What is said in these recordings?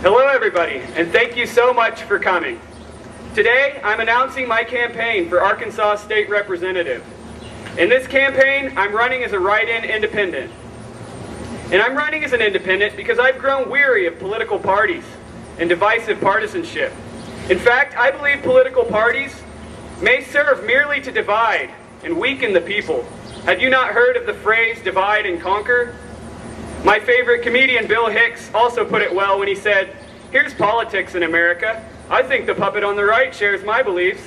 Hello everybody, and thank you so much for coming. Today, I'm announcing my campaign for Arkansas State Representative. In this campaign, I'm running as a write-in independent. And I'm running as an independent because I've grown weary of political parties and divisive partisanship. In fact, I believe political parties may serve merely to divide and weaken the people. Have you not heard of the phrase divide and conquer? My favorite comedian, Bill Hicks, also put it well when he said, "Here's politics in America. I think the puppet on the right shares my beliefs.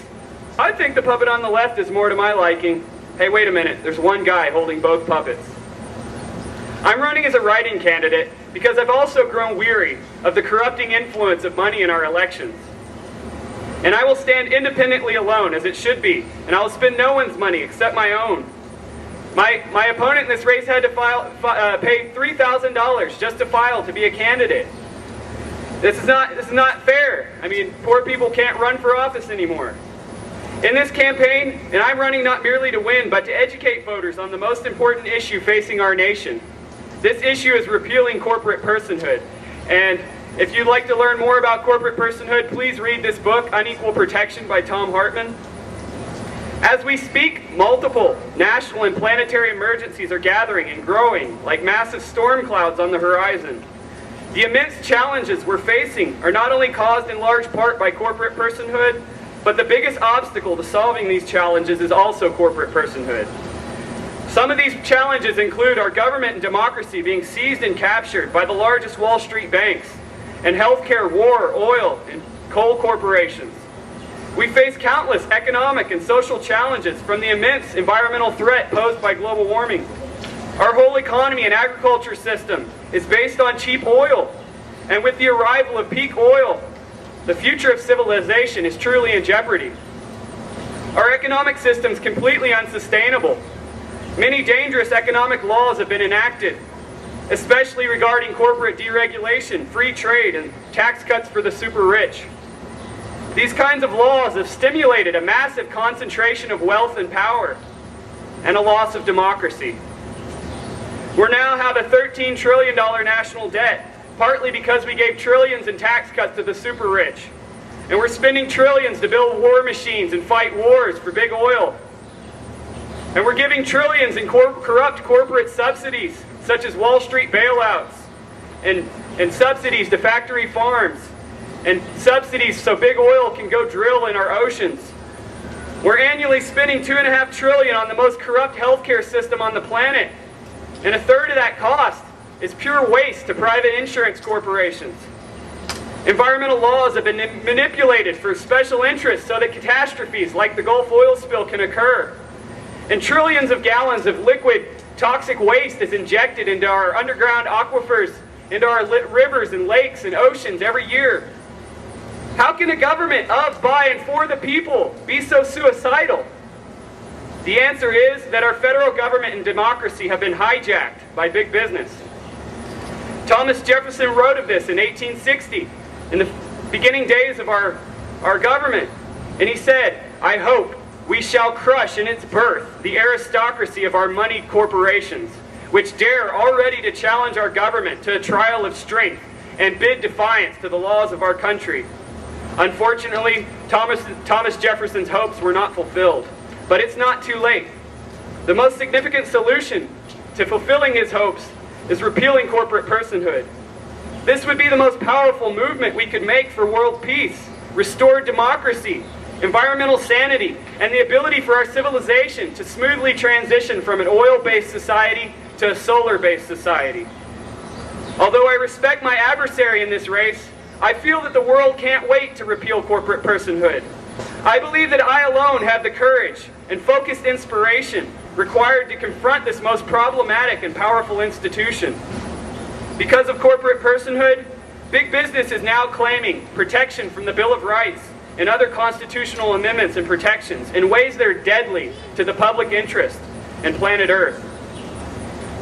I think the puppet on the left is more to my liking. Hey, wait a minute, there's one guy holding both puppets." I'm running as a write-in candidate because I've also grown weary of the corrupting influence of money in our elections. And I will stand independently alone, as it should be, and I will spend no one's money except my own. My opponent in this race had to pay $3,000 just to file to be a candidate. This is not fair. I mean, poor people can't run for office anymore. In this campaign, and I'm running not merely to win, but to educate voters on the most important issue facing our nation. This issue is repealing corporate personhood. And if you'd like to learn more about corporate personhood, please read this book, Unequal Protection by Tom Hartman. As we speak, multiple national and planetary emergencies are gathering and growing like massive storm clouds on the horizon. The immense challenges we're facing are not only caused in large part by corporate personhood, but the biggest obstacle to solving these challenges is also corporate personhood. Some of these challenges include our government and democracy being seized and captured by the largest Wall Street banks, and healthcare, war, oil, and coal corporations. We face countless economic and social challenges from the immense environmental threat posed by global warming. Our whole economy and agriculture system is based on cheap oil, and with the arrival of peak oil, the future of civilization is truly in jeopardy. Our economic system is completely unsustainable. Many dangerous economic laws have been enacted, especially regarding corporate deregulation, free trade, and tax cuts for the super rich. These kinds of laws have stimulated a massive concentration of wealth and power, and a loss of democracy. We now have a $13 trillion national debt, partly because we gave trillions in tax cuts to the super rich. And we're spending trillions to build war machines and fight wars for big oil. And we're giving trillions in corrupt corporate subsidies, such as Wall Street bailouts, and subsidies to factory farms, and subsidies so big oil can go drill in our oceans. We're annually spending $2.5 trillion on the most corrupt healthcare system on the planet. And a third of that cost is pure waste to private insurance corporations. Environmental laws have been manipulated for special interests so that catastrophes like the Gulf oil spill can occur. And trillions of gallons of liquid toxic waste is injected into our underground aquifers, into our rivers and lakes and oceans every year. How can a government of, by, and for the people be so suicidal? The answer is that our federal government and democracy have been hijacked by big business. Thomas Jefferson wrote of this in 1860, in the beginning days of our government. And he said, "I hope we shall crush in its birth the aristocracy of our moneyed corporations, which dare already to challenge our government to a trial of strength and bid defiance to the laws of our country." Unfortunately, Thomas Jefferson's hopes were not fulfilled, but it's not too late. The most significant solution to fulfilling his hopes is repealing corporate personhood. This would be the most powerful movement we could make for world peace, restored democracy, environmental sanity, and the ability for our civilization to smoothly transition from an oil-based society to a solar-based society. Although I respect my adversary in this race, I feel that the world can't wait to repeal corporate personhood. I believe that I alone have the courage and focused inspiration required to confront this most problematic and powerful institution. Because of corporate personhood, big business is now claiming protection from the Bill of Rights and other constitutional amendments and protections in ways that are deadly to the public interest and planet Earth.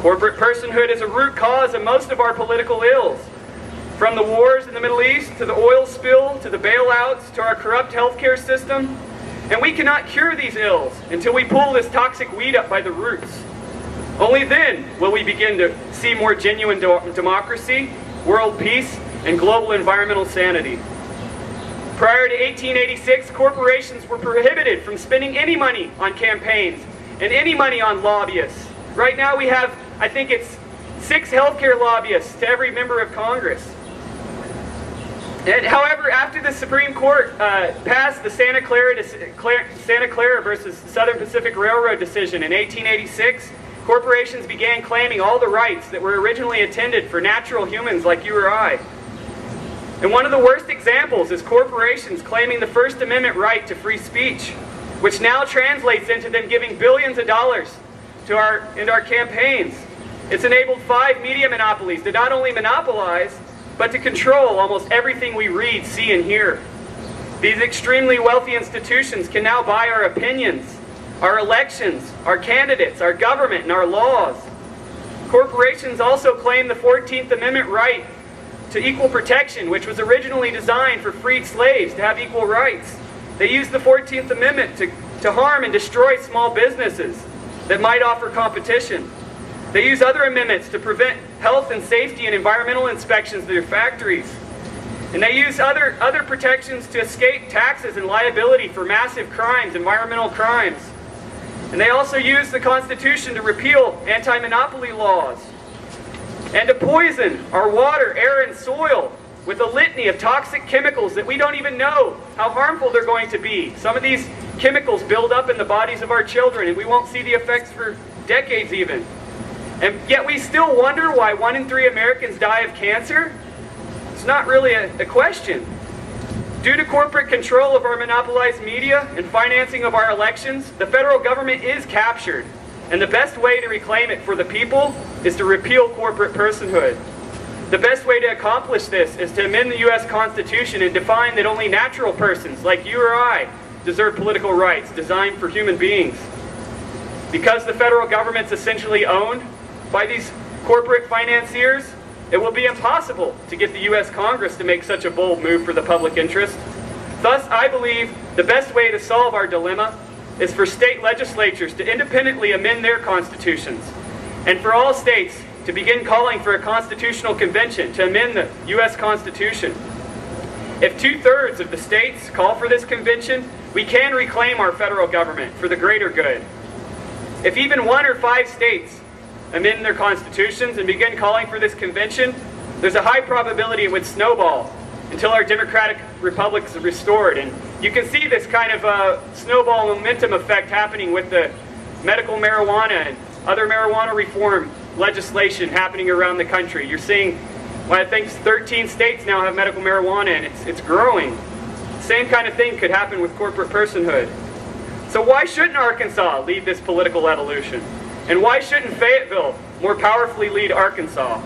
Corporate personhood is a root cause of most of our political ills, from the wars in the Middle East, to the oil spill, to the bailouts, to our corrupt healthcare system. And we cannot cure these ills until we pull this toxic weed up by the roots. Only then will we begin to see more genuine democracy, world peace, and global environmental sanity. Prior to 1886, corporations were prohibited from spending any money on campaigns and any money on lobbyists. Right now we have, I think it's 6 healthcare lobbyists to every member of Congress. And however, after the Supreme Court passed the Santa Clara versus Southern Pacific Railroad decision in 1886, corporations began claiming all the rights that were originally intended for natural humans like you or I. And one of the worst examples is corporations claiming the First Amendment right to free speech, which now translates into them giving billions of dollars into our campaigns. It's enabled 5 media monopolies to not only monopolize, but to control almost everything we read, see, and hear. These extremely wealthy institutions can now buy our opinions, our elections, our candidates, our government, and our laws. Corporations also claim the 14th Amendment right to equal protection, which was originally designed for freed slaves to have equal rights. They use the 14th Amendment to harm and destroy small businesses that might offer competition. They use other amendments to prevent health and safety and environmental inspections of their factories. And they use other protections to escape taxes and liability for massive crimes, environmental crimes. And they also use the Constitution to repeal anti-monopoly laws and to poison our water, air, and soil with a litany of toxic chemicals that we don't even know how harmful they're going to be. Some of these chemicals build up in the bodies of our children and we won't see the effects for decades even. And yet we still wonder why 1 in 3 Americans die of cancer? It's not really a question. Due to corporate control of our monopolized media and financing of our elections, the federal government is captured. And the best way to reclaim it for the people is to repeal corporate personhood. The best way to accomplish this is to amend the U.S. Constitution and define that only natural persons, like you or I, deserve political rights designed for human beings. Because the federal government's essentially owned by these corporate financiers, it will be impossible to get the U.S. Congress to make such a bold move for the public interest. Thus, I believe the best way to solve our dilemma is for state legislatures to independently amend their constitutions, and for all states to begin calling for a constitutional convention to amend the U.S. Constitution. If 2/3 of the states call for this convention, we can reclaim our federal government for the greater good. If even 1 or 5 states amend their constitutions and begin calling for this convention, there's a high probability it would snowball until our democratic republics are restored. And you can see this kind of snowball momentum effect happening with the medical marijuana and other marijuana reform legislation happening around the country. You're seeing, well, I think 13 states now have medical marijuana, and it's growing. Same kind of thing could happen with corporate personhood. So why shouldn't Arkansas lead this political evolution? And why shouldn't Fayetteville more powerfully lead Arkansas?